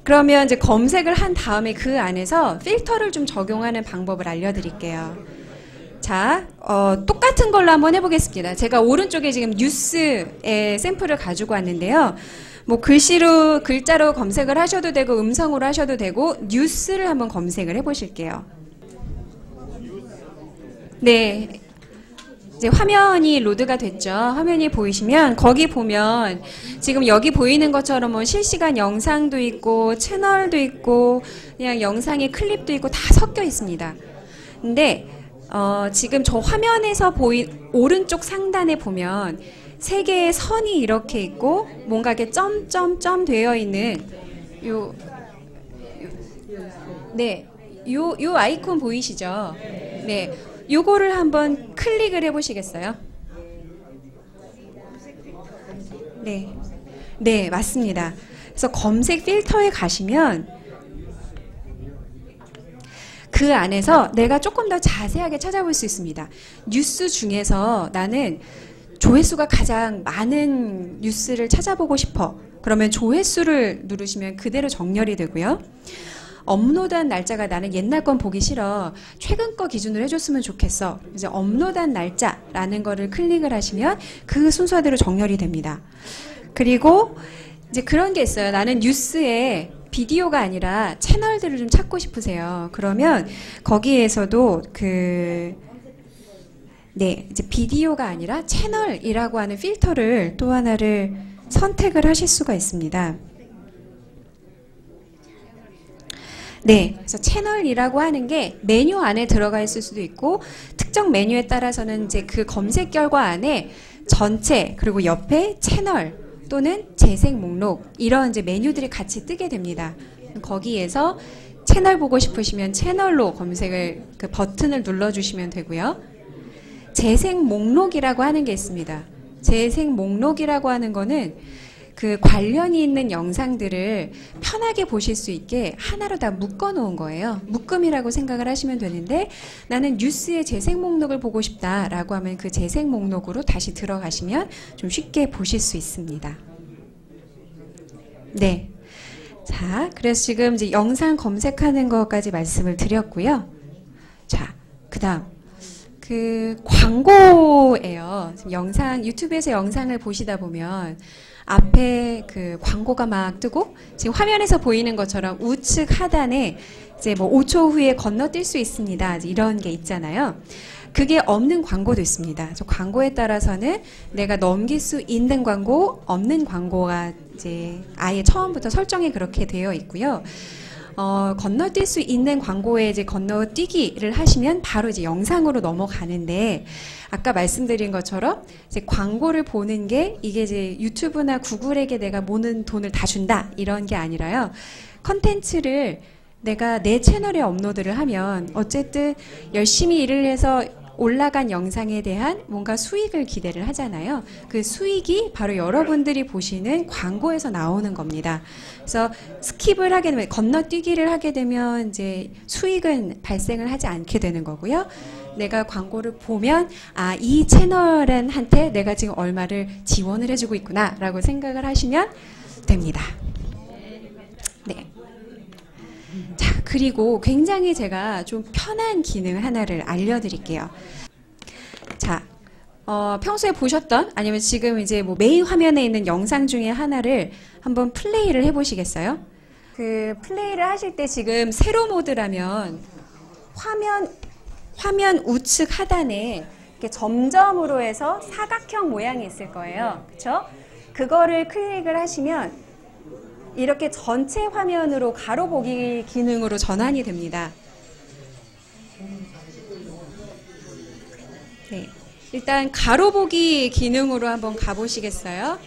그러면 이제 검색을 한 다음에 그 안에서 필터를 좀 적용하는 방법을 알려드릴게요. 자, 똑같은 걸로 한번 해보겠습니다. 제가 오른쪽에 지금 뉴스의 샘플을 가지고 왔는데요. 뭐 글자로 검색을 하셔도 되고 음성으로 하셔도 되고 뉴스를 한번 검색을 해보실게요. 네, 이제 화면이 로드가 됐죠. 화면이 보이시면 거기 보면 지금 여기 보이는 것처럼 뭐 실시간 영상도 있고 채널도 있고 그냥 영상의 클립도 있고 다 섞여 있습니다. 근데 지금 저 화면에서 보인 오른쪽 상단에 보면 세 개의 선이 이렇게 있고 뭔가 이렇게 점점점 되어 있는 요 아이콘 보이시죠? 네, 요거를 한번 클릭을 해보시겠어요? 네, 맞습니다. 그래서 검색 필터에 가시면 그 안에서 내가 조금 더 자세하게 찾아볼 수 있습니다. 뉴스 중에서 나는 조회수가 가장 많은 뉴스를 찾아보고 싶어. 그러면 조회수를 누르시면 그대로 정렬이 되고요. 업로드한 날짜가 나는 옛날 건 보기 싫어. 최근 거 기준으로 해줬으면 좋겠어. 이제 업로드한 날짜라는 거를 클릭을 하시면 그 순서대로 정렬이 됩니다. 그리고 이제 그런 게 있어요. 나는 뉴스에 비디오가 아니라 채널들을 좀 찾고 싶으세요. 그러면 거기에서도 이제 비디오가 아니라 채널이라고 하는 필터를 또 하나를 선택을 하실 수가 있습니다. 네, 그래서 채널이라고 하는 게 메뉴 안에 들어가 있을 수도 있고 특정 메뉴에 따라서는 이제 그 검색 결과 안에 전체 그리고 옆에 채널 또는 재생 목록 이런 이제 메뉴들이 같이 뜨게 됩니다. 거기에서 채널 보고 싶으시면 채널로 검색을 그 버튼을 눌러주시면 되고요. 재생 목록이라고 하는 게 있습니다. 재생 목록이라고 하는 거는 그 관련이 있는 영상들을 편하게 보실 수 있게 하나로 다 묶어 놓은 거예요. 묶음이라고 생각을 하시면 되는데 나는 뉴스의 재생 목록을 보고 싶다라고 하면 그 재생 목록으로 다시 들어가시면 좀 쉽게 보실 수 있습니다. 네. 자, 그래서 지금 이제 영상 검색하는 것까지 말씀을 드렸고요. 자, 그다음 그 광고예요. 지금 유튜브에서 영상을 보시다 보면 앞에 그 광고가 막 뜨고 지금 화면에서 보이는 것처럼 우측 하단에 이제 뭐 5초 후에 건너뛸 수 있습니다. 이런 게 있잖아요. 그게 없는 광고도 있습니다. 저 광고에 따라서는 내가 넘길 수 있는 광고, 없는 광고가 이제 아예 처음부터 설정이 그렇게 되어 있고요. 건너뛸 수 있는 광고에 이제 건너뛰기를 하시면 바로 이제 영상으로 넘어가는데, 아까 말씀드린 것처럼 이제 광고를 보는 게 이게 이제 유튜브나 구글에게 내가 모는 돈을 다 준다 이런 게 아니라요. 컨텐츠를 내가 내 채널에 업로드를 하면 어쨌든 열심히 일을 해서 올라간 영상에 대한 뭔가 수익을 기대를 하잖아요. 그 수익이 바로 여러분들이 보시는 광고에서 나오는 겁니다. 그래서 스킵을 하게 되면, 건너뛰기를 하게 되면 이제 수익은 발생을 하지 않게 되는 거고요. 내가 광고를 보면 이 채널한테 내가 지금 얼마를 지원을 해주고 있구나 라고 생각을 하시면 됩니다. 네. 자, 그리고 굉장히 제가 좀 편한 기능 하나를 알려드릴게요. 자, 평소에 보셨던 아니면 지금 이제 뭐 메인 화면에 있는 영상 중에 하나를 한번 플레이를 해보시겠어요? 그 플레이를 하실 때 지금 세로 모드라면 화면 우측 하단에 이렇게 점점으로 해서 사각형 모양이 있을 거예요. 그렇죠? 그거를 클릭을 하시면 이렇게 전체 화면으로 가로 보기 기능으로 전환이 됩니다. 네, 일단 가로 보기 기능으로 한번 가보시겠어요?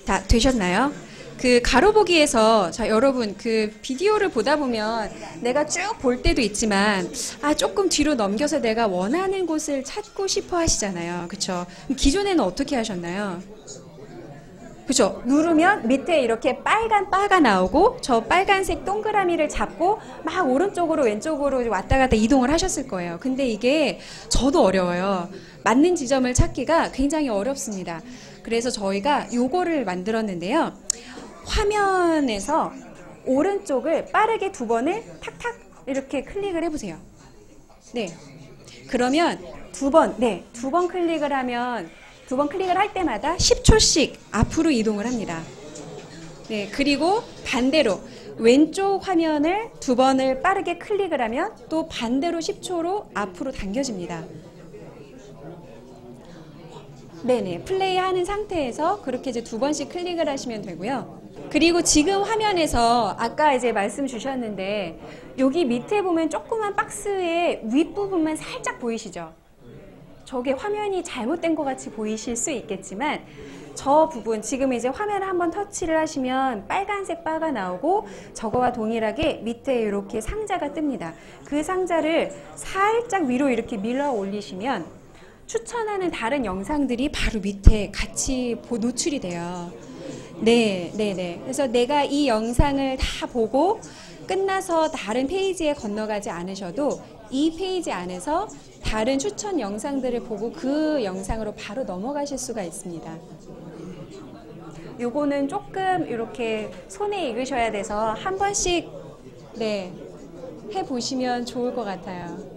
다 되셨나요? 그 가로 보기에서 자 여러분 그 비디오를 보다 보면 내가 쭉 볼 때도 있지만 조금 뒤로 넘겨서 내가 원하는 곳을 찾고 싶어 하시잖아요. 그렇죠? 기존에는 어떻게 하셨나요? 그죠? 누르면 밑에 이렇게 빨간 바가 나오고 저 빨간색 동그라미를 잡고 막 오른쪽으로 왼쪽으로 왔다 갔다 이동을 하셨을 거예요. 근데 이게 저도 어려워요. 맞는 지점을 찾기가 굉장히 어렵습니다. 그래서 저희가 요거를 만들었는데요. 화면에서 오른쪽을 빠르게 2번을 탁탁 이렇게 클릭을 해보세요. 네. 그러면 2번 클릭을 하면 2번 클릭을 할 때마다 10초씩 앞으로 이동을 합니다. 네, 그리고 반대로 왼쪽 화면을 2번을 빠르게 클릭을 하면 또 반대로 10초로 앞으로 당겨집니다. 네네, 플레이하는 상태에서 그렇게 이제 2번씩 클릭을 하시면 되고요. 그리고 지금 화면에서 아까 이제 말씀 주셨는데 여기 밑에 보면 조그만 박스의 윗부분만 살짝 보이시죠? 저게 화면이 잘못된 것 같이 보이실 수 있겠지만 저 부분 지금 이제 화면을 한번 터치를 하시면 빨간색 바가 나오고 저거와 동일하게 밑에 이렇게 상자가 뜹니다. 그 상자를 살짝 위로 이렇게 밀어 올리시면 추천하는 다른 영상들이 바로 밑에 같이 노출이 돼요. 네네네. 그래서 내가 이 영상을 다 보고 끝나서 다른 페이지에 건너가지 않으셔도 이 페이지 안에서 다른 추천 영상들을 보고 그 영상으로 바로 넘어가실 수가 있습니다. 요거는 조금 이렇게 손에 익으셔야 돼서 한 번씩 해보시면 좋을 것 같아요.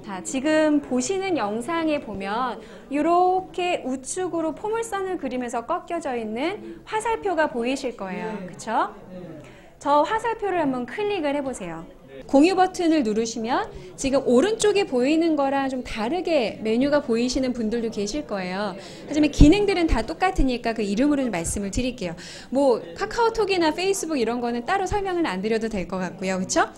자, 지금 보시는 영상에 보면 이렇게 우측으로 포물선을 그리면서 꺾여져 있는 화살표가 보이실 거예요. 그쵸? 저 화살표를 한번 클릭을 해보세요. 공유 버튼을 누르시면 지금 오른쪽에 보이는 거랑 좀 다르게 메뉴가 보이시는 분들도 계실 거예요. 하지만 기능들은 다 똑같으니까 그 이름으로 좀 말씀을 드릴게요. 뭐 카카오톡이나 페이스북 이런 거는 따로 설명을 안 드려도 될 것 같고요. 그렇죠?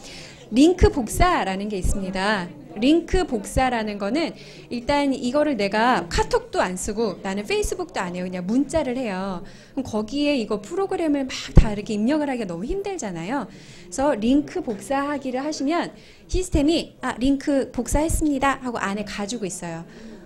링크 복사라는 게 있습니다. 링크 복사라는 거는 일단 이거를 내가 카톡도 안 쓰고 나는 페이스북도 안 해요. 그냥 문자를 해요. 그럼 거기에 이거 프로그램을 막 다 이렇게 입력을 하기가 너무 힘들잖아요. 그래서 링크 복사하기를 하시면 시스템이 링크 복사했습니다 하고 안에 가지고 있어요.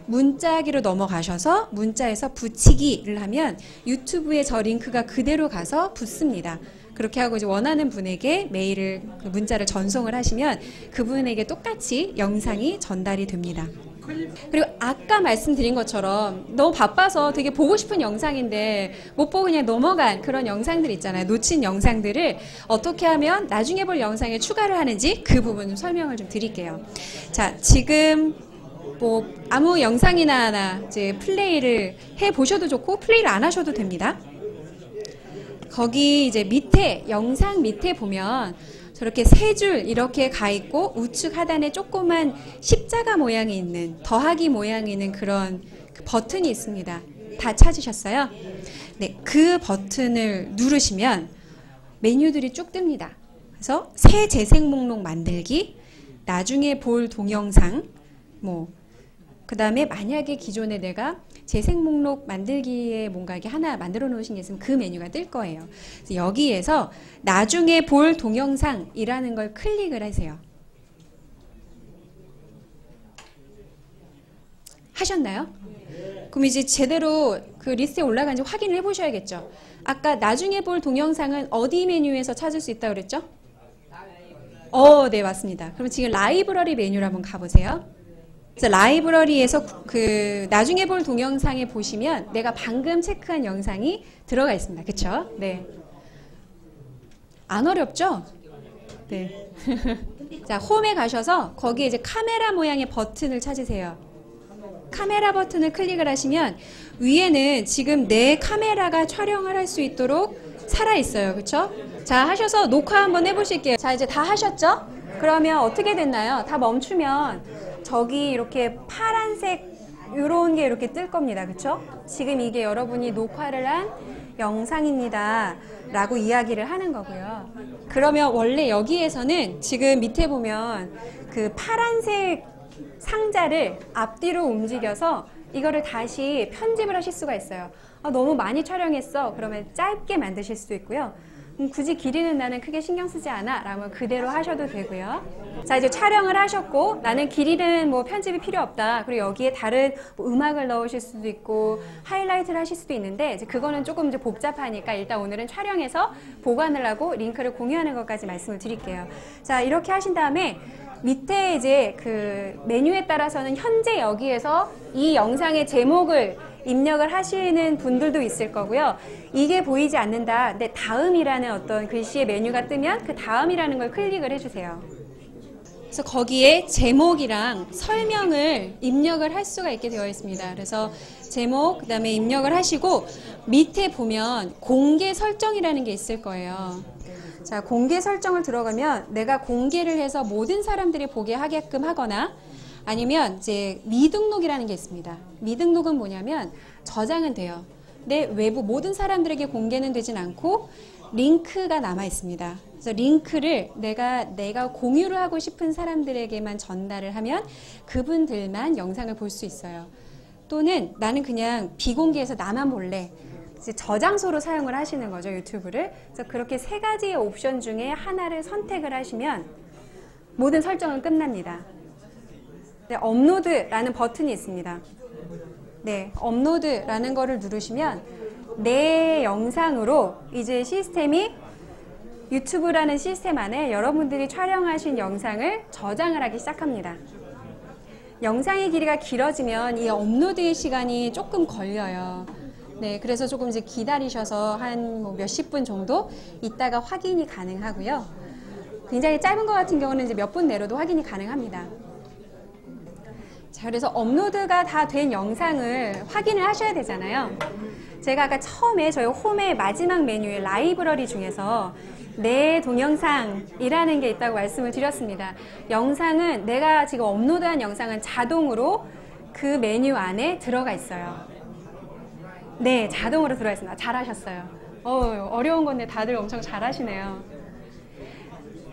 문자하기로 넘어가셔서 문자에서 붙이기를 하면 유튜브에 저 링크가 그대로 가서 붙습니다. 그렇게 하고 이제 원하는 분에게 메일을, 그 문자를 전송을 하시면 그분에게 똑같이 영상이 전달이 됩니다. 그리고 아까 말씀드린 것처럼 너무 바빠서 되게 보고 싶은 영상인데 못 보고 그냥 넘어간 그런 영상들 있잖아요. 놓친 영상들을 어떻게 하면 나중에 볼 영상에 추가를 하는지 그 부분 좀 설명을 좀 드릴게요. 자, 지금 뭐 아무 영상이나 하나 이제 플레이를 해 보셔도 좋고 플레이를 안 하셔도 됩니다. 거기 이제 밑에 영상 밑에 보면 저렇게 세 줄 이렇게 가 있고 우측 하단에 조그만 십자가 모양이 있는 더하기 모양이 있는 그런 그 버튼이 있습니다. 다 찾으셨어요? 네, 그 버튼을 누르시면 메뉴들이 쭉 뜹니다. 그래서 새 재생 목록 만들기, 나중에 볼 동영상, 그 다음에 만약에 기존에 내가 재생 목록 만들기에 뭔가 이게 하나 만들어 놓으신 게 있으면 그 메뉴가 뜰 거예요. 그래서 여기에서 나중에 볼 동영상이라는 걸 클릭을 하세요. 하셨나요? 그럼 이제 제대로 그 리스트에 올라간지 확인을 해보셔야겠죠. 아까 나중에 볼 동영상은 어디 메뉴에서 찾을 수 있다고 그랬죠? 네, 맞습니다. 그럼 지금 라이브러리 메뉴로 한번 가보세요. 그래서 라이브러리에서 그 나중에 볼 동영상에 보시면 내가 방금 체크한 영상이 들어가 있습니다. 그쵸? 네. 안 어렵죠? 네. 자, 홈에 가셔서 거기에 이제 카메라 모양의 버튼을 찾으세요. 카메라 버튼을 클릭을 하시면 위에는 지금 내 카메라가 촬영을 할 수 있도록 살아있어요. 그쵸? 자, 하셔서 녹화 한번 해보실게요. 자, 이제 다 하셨죠? 그러면 어떻게 됐나요? 다 멈추면 저기 이렇게 파란색 이런 게 이렇게 뜰 겁니다. 그쵸? 지금 이게 여러분이 녹화를 한 영상입니다 라고 이야기를 하는 거고요. 그러면 원래 여기에서는 지금 밑에 보면 그 파란색 상자를 앞뒤로 움직여서 이거를 다시 편집을 하실 수가 있어요. 너무 많이 촬영했어. 그러면 짧게 만드실 수도 있고요. 굳이 길이는 나는 크게 신경 쓰지 않아 라면 그대로 하셔도 되고요. 자, 이제 촬영을 하셨고 나는 길이는 뭐 편집이 필요 없다. 그리고 여기에 다른 뭐 음악을 넣으실 수도 있고 하이라이트를 하실 수도 있는데 이제 그거는 조금 이제 복잡하니까 일단 오늘은 촬영해서 보관을 하고 링크를 공유하는 것까지 말씀을 드릴게요. 자, 이렇게 하신 다음에 밑에 이제 그 메뉴에 따라서는 현재 여기에서 이 영상의 제목을 입력을 하시는 분들도 있을 거고요. 이게 보이지 않는다. 근데 다음이라는 어떤 글씨의 메뉴가 뜨면 그 다음이라는 걸 클릭을 해주세요. 그래서 거기에 제목이랑 설명을 입력을 할 수가 있게 되어 있습니다. 그래서 제목, 그 다음에 입력을 하시고 밑에 보면 공개 설정이라는 게 있을 거예요. 자, 공개 설정을 들어가면 내가 공개를 해서 모든 사람들이 보게 하게끔 하거나 아니면 이제 미등록이라는 게 있습니다. 미등록은 뭐냐면 저장은 돼요. 근데 외부 모든 사람들에게 공개는 되진 않고 링크가 남아 있습니다. 그래서 링크를 내가 공유를 하고 싶은 사람들에게만 전달을 하면 그분들만 영상을 볼 수 있어요. 또는 나는 그냥 비공개해서 나만 볼래. 이제 저장소로 사용을 하시는 거죠, 유튜브를. 그래서 그렇게 세 가지의 옵션 중에 하나를 선택을 하시면 모든 설정은 끝납니다. 네, 업로드라는 버튼이 있습니다. 네, 업로드라는 거를 누르시면 내 영상으로 이제 시스템이 유튜브라는 시스템 안에 여러분들이 촬영하신 영상을 저장을 하기 시작합니다. 영상의 길이가 길어지면 이 업로드의 시간이 조금 걸려요. 네, 그래서 조금 이제 기다리셔서 한 뭐 몇십 분 정도 있다가 확인이 가능하고요. 굉장히 짧은 것 같은 경우는 이제 몇 분 내로도 확인이 가능합니다. 자, 그래서 업로드가 다 된 영상을 확인을 하셔야 되잖아요. 제가 아까 처음에 저희 홈의 마지막 메뉴에 라이브러리 중에서 내 동영상이라는 게 있다고 말씀을 드렸습니다. 영상은 내가 지금 업로드한 영상은 자동으로 그 메뉴 안에 들어가 있어요. 네, 자동으로 들어가 있습니다. 잘하셨어요. 어려운 건데 다들 엄청 잘하시네요.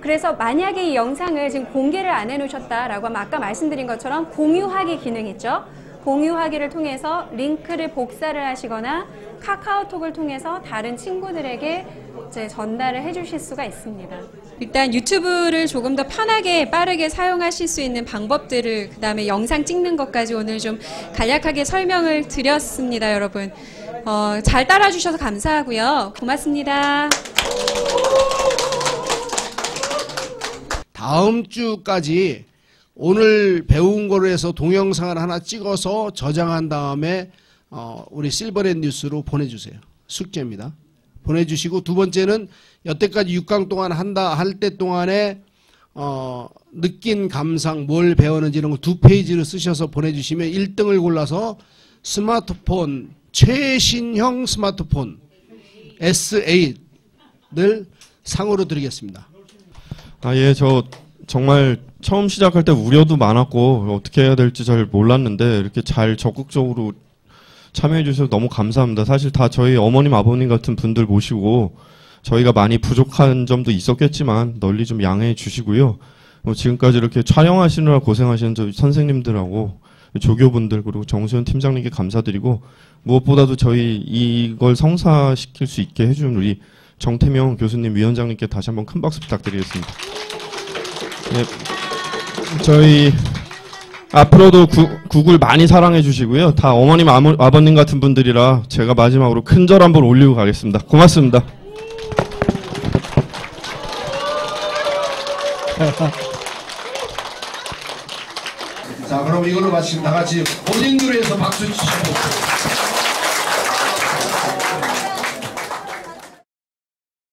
그래서 만약에 이 영상을 지금 공개를 안 해놓으셨다라고 하면 아까 말씀드린 것처럼 공유하기 기능이 있죠. 공유하기를 통해서 링크를 복사를 하시거나 카카오톡을 통해서 다른 친구들에게 이제 전달을 해주실 수가 있습니다. 일단 유튜브를 조금 더 편하게 빠르게 사용하실 수 있는 방법들을 그 다음에 영상 찍는 것까지 오늘 좀 간략하게 설명을 드렸습니다. 여러분 잘 따라주셔서 감사하고요. 고맙습니다. 다음 주까지 오늘 배운 거로 해서 동영상을 하나 찍어서 저장한 다음에 우리 실버넷 뉴스로 보내주세요. 숙제입니다. 보내주시고, 두 번째는 여태까지 6강 동안 한다 할 때 동안에 느낀 감상, 뭘 배웠는지 이런 거 2페이지를 쓰셔서 보내주시면 1등을 골라서 스마트폰, 최신형 스마트폰 S8을 상으로 드리겠습니다. 예, 저 정말 처음 시작할 때 우려도 많았고 어떻게 해야 될지 잘 몰랐는데 이렇게 잘 적극적으로 참여해 주셔서 너무 감사합니다. 사실 다 저희 어머님, 아버님 같은 분들 모시고 저희가 많이 부족한 점도 있었겠지만 널리 좀 양해해 주시고요. 지금까지 이렇게 촬영하시느라 고생하시는 저희 선생님들하고 조교분들 그리고 정수현 팀장님께 감사드리고, 무엇보다도 저희 이걸 성사시킬 수 있게 해준 우리 정태명 교수님, 위원장님께 다시 한번 큰 박수 부탁드리겠습니다. 네, 저희 앞으로도 구글 많이 사랑해 주시고요. 다 어머님, 아버님 같은 분들이라 제가 마지막으로 큰절 한번 올리고 가겠습니다. 고맙습니다. 자, 그럼 이걸로 마치고 다 같이 본인들에서 박수 치시고.